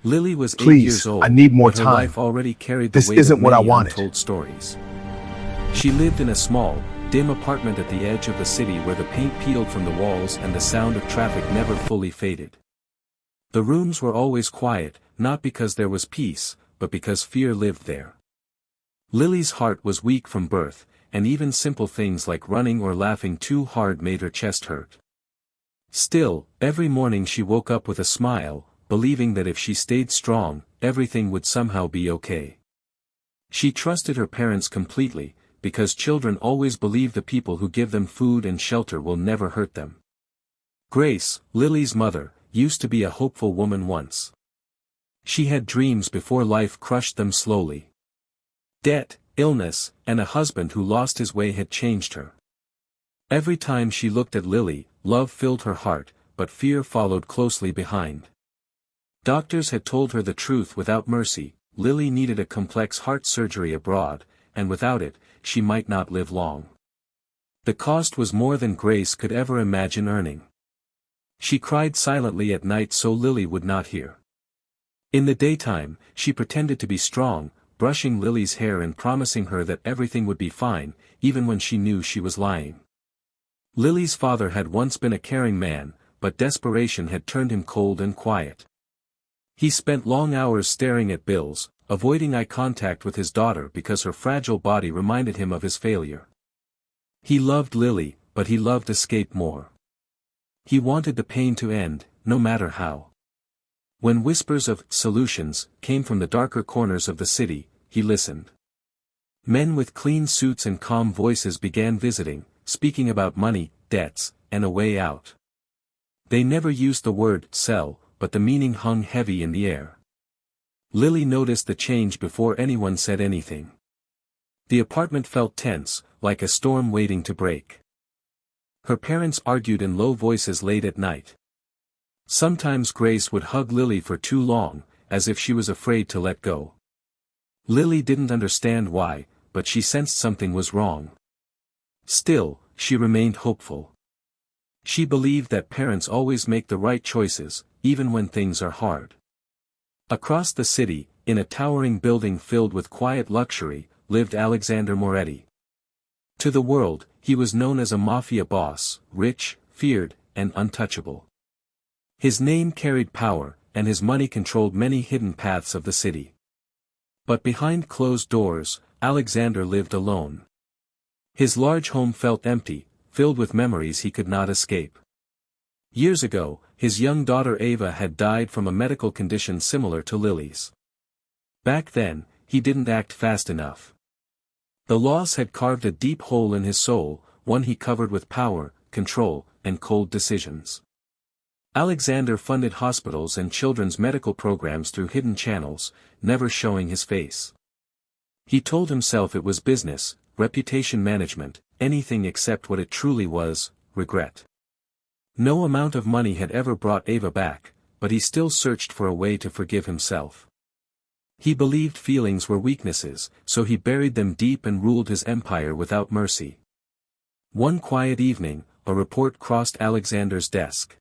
Lily was 8 years Please, I old, need more but her time. life already carried the This weight of isn't what I many wanted. untold stories. She lived in a small, dim apartment at the edge of the city where the paint peeled from the walls and the sound of traffic never fully faded. The rooms were always quiet, not because there was peace, but because fear lived there. Lily's heart was weak from birth, and even simple things like running or laughing too hard made her chest hurt. Still, every morning she woke up with a smile, believing that if she stayed strong, everything would somehow be okay. She trusted her parents completely, because children always believe the people who give them food and shelter will never hurt them. Grace, Lily's mother, used to be a hopeful woman once. She had dreams before life crushed them slowly. Debt, illness, and a husband who lost his way had changed her. Every time she looked at Lily, love filled her heart, but fear followed closely behind. Doctors had told her the truth without mercy. Lily needed a complex heart surgery abroad, and without it, she might not live long. The cost was more than Grace could ever imagine earning. She cried silently at night so Lily would not hear. In the daytime, she pretended to be strong, brushing Lily's hair and promising her that everything would be fine, even when she knew she was lying. Lily's father had once been a caring man, but desperation had turned him cold and quiet. He spent long hours staring at bills, avoiding eye contact with his daughter because her fragile body reminded him of his failure. He loved Lily, but he loved escape more. He wanted the pain to end, no matter how. When whispers of solutions came from the darker corners of the city, he listened. Men with clean suits and calm voices began visiting, speaking about money, debts, and a way out. They never used the word sell, but the meaning hung heavy in the air. Lily noticed the change before anyone said anything. The apartment felt tense, like a storm waiting to break. Her parents argued in low voices late at night. Sometimes Grace would hug Lily for too long, as if she was afraid to let go. Lily didn't understand why, but she sensed something was wrong. Still, she remained hopeful. She believed that parents always make the right choices, even when things are hard. Across the city, in a towering building filled with quiet luxury, lived Alexander Moretti. To the world, he was known as a mafia boss, rich, feared, and untouchable. His name carried power, and his money controlled many hidden paths of the city. But behind closed doors, Alexander lived alone. His large home felt empty, filled with memories he could not escape. Years ago, his young daughter Ava had died from a medical condition similar to Lily's. Back then, he didn't act fast enough. The loss had carved a deep hole in his soul, one he covered with power, control, and cold decisions. Alexander funded hospitals and children's medical programs through hidden channels, never showing his face. He told himself it was business, reputation management, anything except what it truly was, regret. No amount of money had ever brought Ava back, but he still searched for a way to forgive himself. He believed feelings were weaknesses, so he buried them deep and ruled his empire without mercy. One quiet evening, a report crossed Alexander's desk.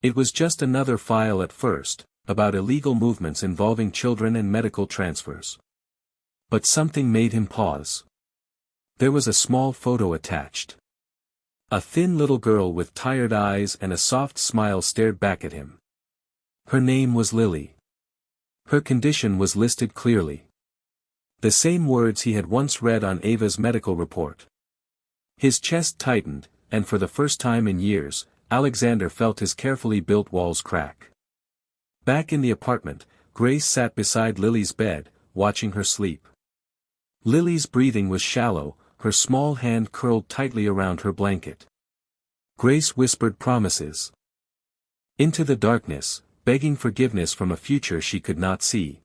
It was just another file at first, about illegal movements involving children and medical transfers. But something made him pause. There was a small photo attached. A thin little girl with tired eyes and a soft smile stared back at him. Her name was Lily. Her condition was listed clearly. The same words he had once read on Ava's medical report. His chest tightened, and for the first time in years, Alexander felt his carefully built walls crack. Back in the apartment, Grace sat beside Lily's bed, watching her sleep. Lily's breathing was shallow, her small hand curled tightly around her blanket. Grace whispered promises into the darkness, begging forgiveness from a future she could not see.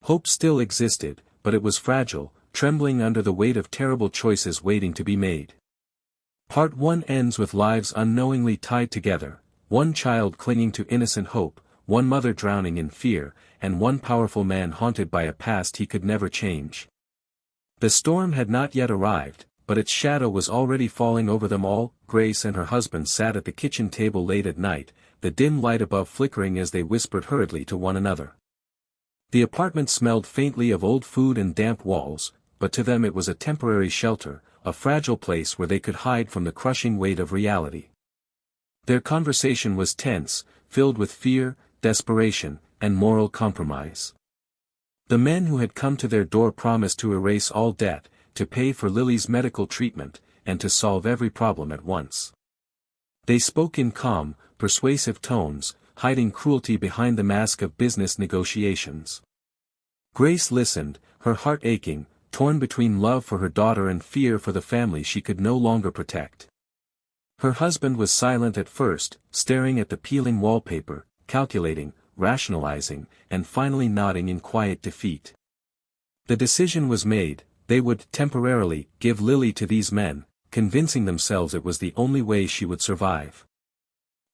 Hope still existed, but it was fragile, trembling under the weight of terrible choices waiting to be made. Part 1 ends with lives unknowingly tied together, one child clinging to innocent hope, one mother drowning in fear, and one powerful man haunted by a past he could never change. The storm had not yet arrived, but its shadow was already falling over them all. Grace and her husband sat at the kitchen table late at night, the dim light above flickering as they whispered hurriedly to one another. The apartment smelled faintly of old food and damp walls, but to them it was a temporary shelter, a fragile place where they could hide from the crushing weight of reality. Their conversation was tense, filled with fear, desperation, and moral compromise. The men who had come to their door promised to erase all debt, to pay for Lily's medical treatment, and to solve every problem at once. They spoke in calm, persuasive tones, hiding cruelty behind the mask of business negotiations. Grace listened, her heart aching, torn between love for her daughter and fear for the family she could no longer protect. Her husband was silent at first, staring at the peeling wallpaper, calculating, rationalizing, and finally nodding in quiet defeat. The decision was made: they would temporarily give Lily to these men, convincing themselves it was the only way she would survive.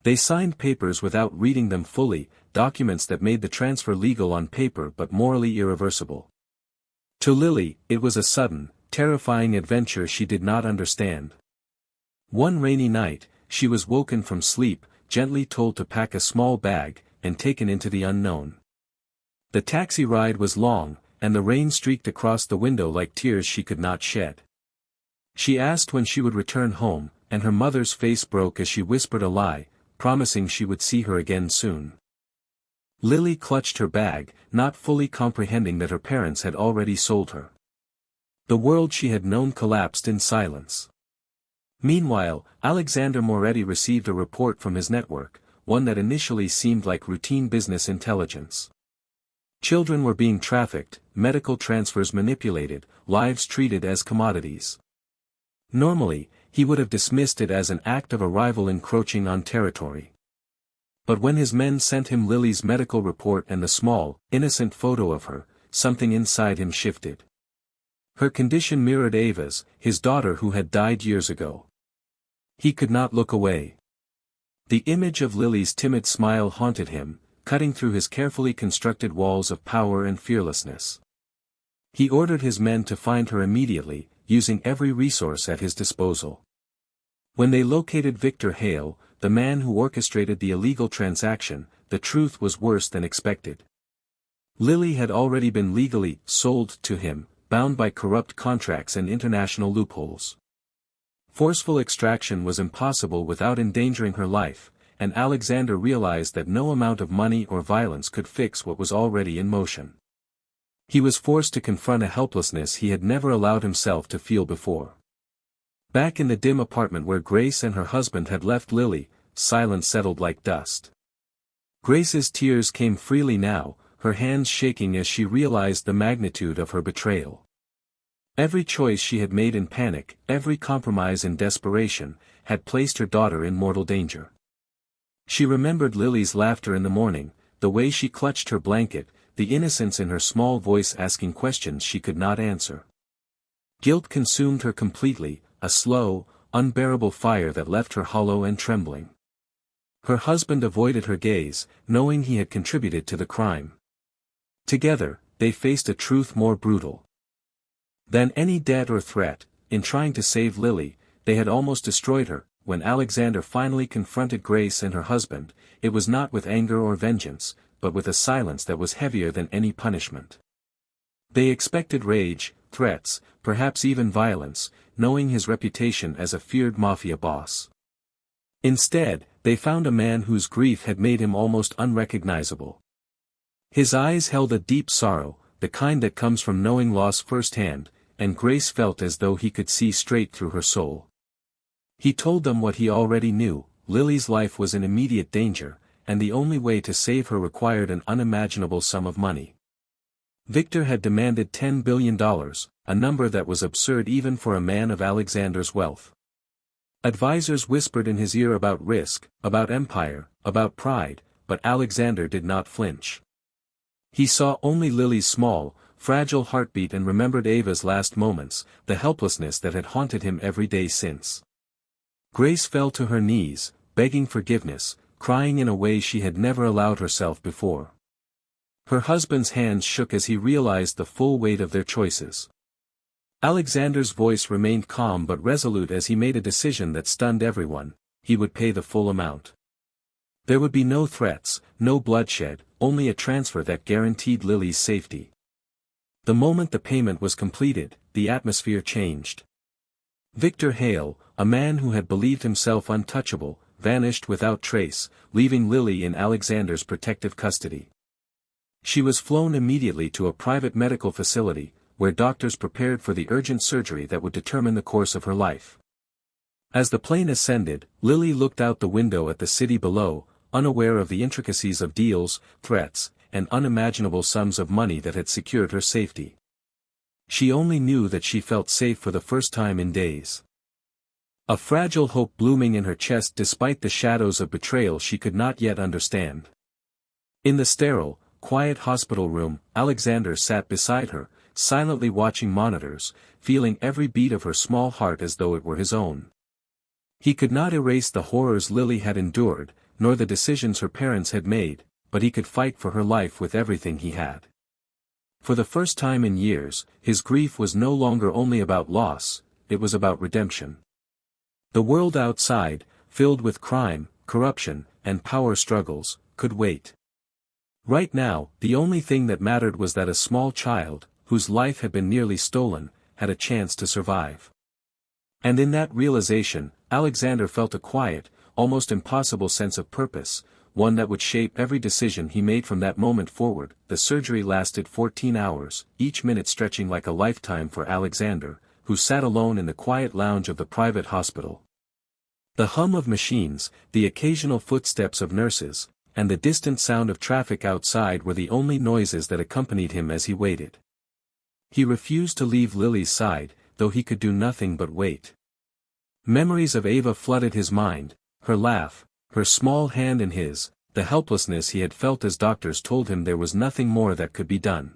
They signed papers without reading them fully, documents that made the transfer legal on paper but morally irreversible. To Lily, it was a sudden, terrifying adventure she did not understand. One rainy night, she was woken from sleep, gently told to pack a small bag, and taken into the unknown. The taxi ride was long, and the rain streaked across the window like tears she could not shed. She asked when she would return home, and her mother's face broke as she whispered a lie, promising she would see her again soon. Lily clutched her bag, not fully comprehending that her parents had already sold her. The world she had known collapsed in silence. Meanwhile, Alexander Moretti received a report from his network, one that initially seemed like routine business intelligence. Children were being trafficked, medical transfers manipulated, lives treated as commodities. Normally, he would have dismissed it as an act of a rival encroaching on territory. But when his men sent him Lily's medical report and the small, innocent photo of her, something inside him shifted. Her condition mirrored Ava's, his daughter who had died years ago. He could not look away. The image of Lily's timid smile haunted him, cutting through his carefully constructed walls of power and fearlessness. He ordered his men to find her immediately, using every resource at his disposal. When they located Victor Hale, the man who orchestrated the illegal transaction, the truth was worse than expected. Lily had already been legally sold to him, bound by corrupt contracts and international loopholes. Forceful extraction was impossible without endangering her life, and Alexander realized that no amount of money or violence could fix what was already in motion. He was forced to confront a helplessness he had never allowed himself to feel before. Back in the dim apartment where Grace and her husband had left Lily, silence settled like dust. Grace's tears came freely now, her hands shaking as she realized the magnitude of her betrayal. Every choice she had made in panic, every compromise in desperation, had placed her daughter in mortal danger. She remembered Lily's laughter in the morning, the way she clutched her blanket, the innocence in her small voice asking questions she could not answer. Guilt consumed her completely, a slow, unbearable fire that left her hollow and trembling. Her husband avoided her gaze, knowing he had contributed to the crime. Together, they faced a truth more brutal than any debt or threat. In trying to save Lily, they had almost destroyed her. When Alexander finally confronted Grace and her husband, it was not with anger or vengeance, but with a silence that was heavier than any punishment. They expected rage, threats, perhaps even violence, knowing his reputation as a feared Mafia boss. Instead, they found a man whose grief had made him almost unrecognizable. His eyes held a deep sorrow, the kind that comes from knowing loss firsthand, and Grace felt as though he could see straight through her soul. He told them what he already knew: Lily's life was in immediate danger, and the only way to save her required an unimaginable sum of money. Victor had demanded $10 billion, a number that was absurd even for a man of Alexander's wealth. Advisors whispered in his ear about risk, about empire, about pride, but Alexander did not flinch. He saw only Lily's small, fragile heartbeat and remembered Ava's last moments, the helplessness that had haunted him every day since. Grace fell to her knees, begging forgiveness, crying in a way she had never allowed herself before. Her husband's hands shook as he realized the full weight of their choices. Alexander's voice remained calm but resolute as he made a decision that stunned everyone: he would pay the full amount. There would be no threats, no bloodshed, only a transfer that guaranteed Lily's safety. The moment the payment was completed, the atmosphere changed. Victor Hale, a man who had believed himself untouchable, vanished without trace, leaving Lily in Alexander's protective custody. She was flown immediately to a private medical facility, where doctors prepared for the urgent surgery that would determine the course of her life. As the plane ascended, Lily looked out the window at the city below, unaware of the intricacies of deals, threats, and unimaginable sums of money that had secured her safety. She only knew that she felt safe for the first time in days. A fragile hope blooming in her chest despite the shadows of betrayal she could not yet understand. In the sterile, quiet hospital room, Alexander sat beside her, silently watching monitors, feeling every beat of her small heart as though it were his own. He could not erase the horrors Lily had endured, nor the decisions her parents had made, but he could fight for her life with everything he had. For the first time in years, his grief was no longer only about loss, it was about redemption. The world outside, filled with crime, corruption, and power struggles, could wait. Right now, the only thing that mattered was that a small child, whose life had been nearly stolen, had a chance to survive. And in that realization, Alexander felt a quiet, almost impossible sense of purpose, one that would shape every decision he made from that moment forward. The surgery lasted 14 hours, each minute stretching like a lifetime for Alexander, who sat alone in the quiet lounge of the private hospital. The hum of machines, the occasional footsteps of nurses, and the distant sound of traffic outside were the only noises that accompanied him as he waited. He refused to leave Lily's side, though he could do nothing but wait. Memories of Ava flooded his mind, her laugh, her small hand in his, the helplessness he had felt as doctors told him there was nothing more that could be done.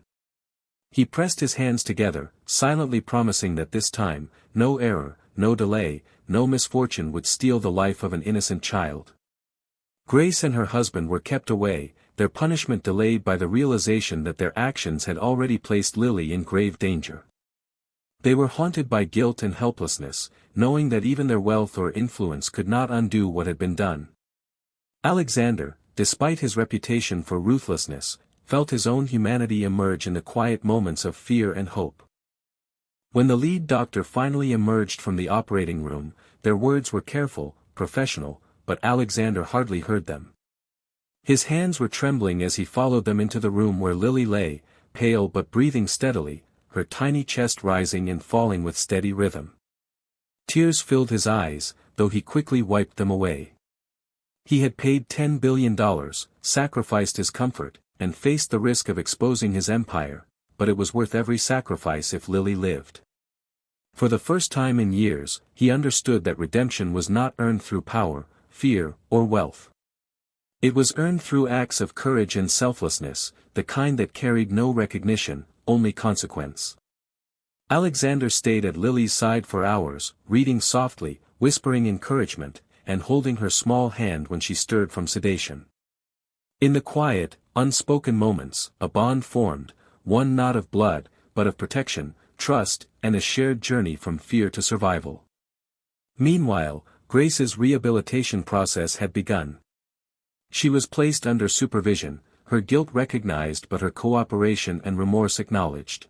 He pressed his hands together, silently promising that this time, no error, no delay, no misfortune would steal the life of an innocent child. Grace and her husband were kept away, their punishment delayed by the realization that their actions had already placed Lily in grave danger. They were haunted by guilt and helplessness, knowing that even their wealth or influence could not undo what had been done. Alexander, despite his reputation for ruthlessness, felt his own humanity emerge in the quiet moments of fear and hope. When the lead doctor finally emerged from the operating room, their words were careful, professional, but Alexander hardly heard them. His hands were trembling as he followed them into the room where Lily lay, pale but breathing steadily, her tiny chest rising and falling with steady rhythm. Tears filled his eyes, though he quickly wiped them away. He had paid $10 billion, sacrificed his comfort, and faced the risk of exposing his empire, but it was worth every sacrifice if Lily lived. For the first time in years, he understood that redemption was not earned through power, fear, or wealth. It was earned through acts of courage and selflessness, the kind that carried no recognition, only consequence. Alexander stayed at Lily's side for hours, reading softly, whispering encouragement, and holding her small hand when she stirred from sedation. In the quiet, unspoken moments, a bond formed, one not of blood, but of protection, trust, and a shared journey from fear to survival. Meanwhile, Grace's rehabilitation process had begun. She was placed under supervision, her guilt recognized but her cooperation and remorse acknowledged.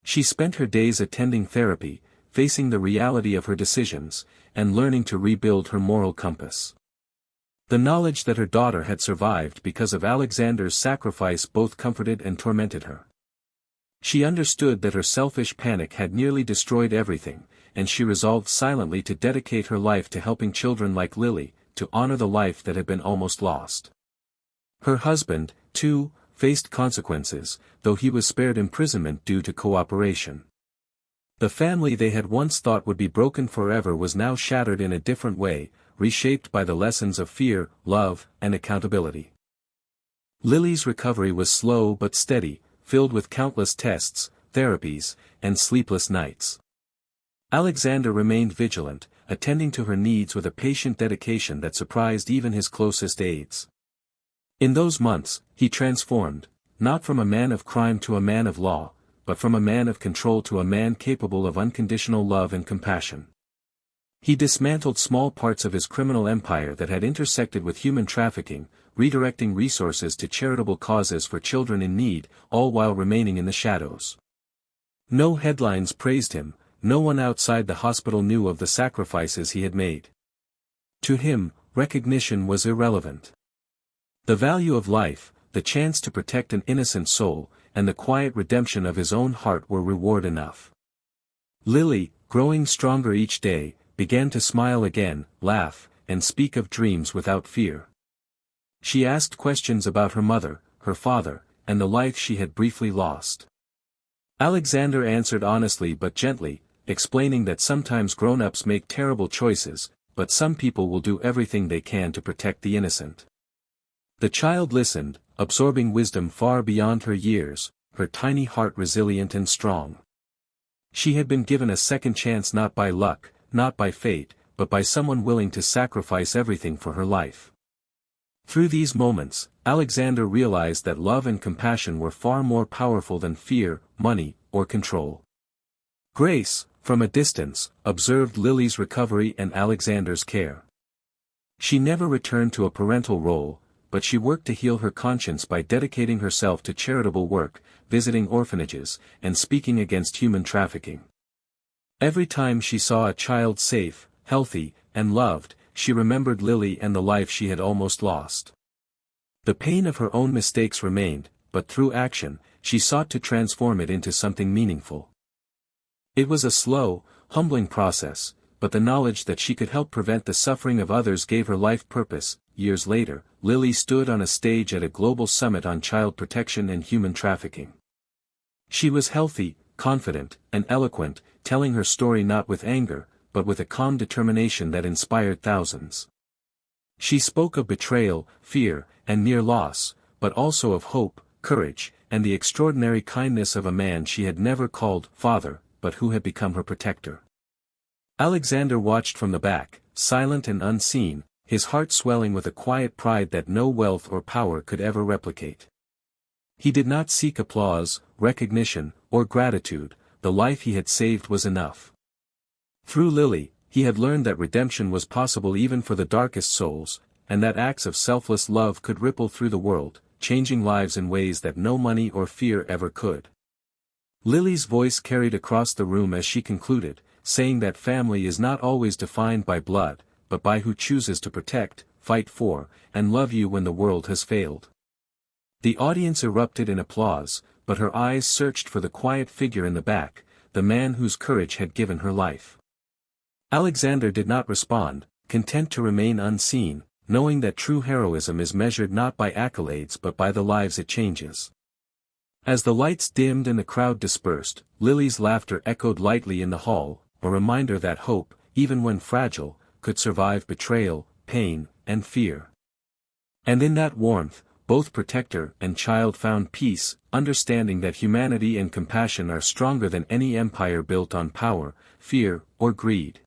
She spent her days attending therapy, facing the reality of her decisions, and learning to rebuild her moral compass. The knowledge that her daughter had survived because of Alexander's sacrifice both comforted and tormented her. She understood that her selfish panic had nearly destroyed everything, and she resolved silently to dedicate her life to helping children like Lily, to honor the life that had been almost lost. Her husband, too, faced consequences, though he was spared imprisonment due to cooperation. The family they had once thought would be broken forever was now shattered in a different way, reshaped by the lessons of fear, love, and accountability. Lily's recovery was slow but steady, filled with countless tests, therapies, and sleepless nights. Alexander remained vigilant, attending to her needs with a patient dedication that surprised even his closest aides. In those months, he transformed, not from a man of crime to a man of law, but from a man of control to a man capable of unconditional love and compassion. He dismantled small parts of his criminal empire that had intersected with human trafficking, redirecting resources to charitable causes for children in need, all while remaining in the shadows. No headlines praised him, no one outside the hospital knew of the sacrifices he had made. To him, recognition was irrelevant. The value of life, the chance to protect an innocent soul, and the quiet redemption of his own heart were reward enough. Lily, growing stronger each day, began to smile again, laugh, and speak of dreams without fear. She asked questions about her mother, her father, and the life she had briefly lost. Alexander answered honestly but gently, explaining that sometimes grown-ups make terrible choices, but some people will do everything they can to protect the innocent. The child listened, absorbing wisdom far beyond her years, her tiny heart resilient and strong. She had been given a second chance not by luck, not by fate, but by someone willing to sacrifice everything for her life. Through these moments, Alexander realized that love and compassion were far more powerful than fear, money, or control. Grace, from a distance, observed Lily's recovery and Alexander's care. She never returned to a parental role, but she worked to heal her conscience by dedicating herself to charitable work, visiting orphanages, and speaking against human trafficking. Every time she saw a child safe, healthy, and loved, she remembered Lily and the life she had almost lost. The pain of her own mistakes remained, but through action, she sought to transform it into something meaningful. It was a slow, humbling process, but the knowledge that she could help prevent the suffering of others gave her life purpose. Years later, Lily stood on a stage at a global summit on child protection and human trafficking. She was healthy, confident, and eloquent, telling her story not with anger, but with a calm determination that inspired thousands. She spoke of betrayal, fear, and near loss, but also of hope, courage, and the extraordinary kindness of a man she had never called father, but who had become her protector. Alexander watched from the back, silent and unseen, his heart swelling with a quiet pride that no wealth or power could ever replicate. He did not seek applause, recognition, or gratitude. The life he had saved was enough. Through Lily, he had learned that redemption was possible even for the darkest souls, and that acts of selfless love could ripple through the world, changing lives in ways that no money or fear ever could. Lily's voice carried across the room as she concluded, saying that family is not always defined by blood, but by who chooses to protect, fight for, and love you when the world has failed. The audience erupted in applause, but her eyes searched for the quiet figure in the back, the man whose courage had given her life. Alexander did not respond, content to remain unseen, knowing that true heroism is measured not by accolades but by the lives it changes. As the lights dimmed and the crowd dispersed, Lily's laughter echoed lightly in the hall, a reminder that hope, even when fragile, could survive betrayal, pain, and fear. And in that warmth, both protector and child found peace, understanding that humanity and compassion are stronger than any empire built on power, fear, or greed.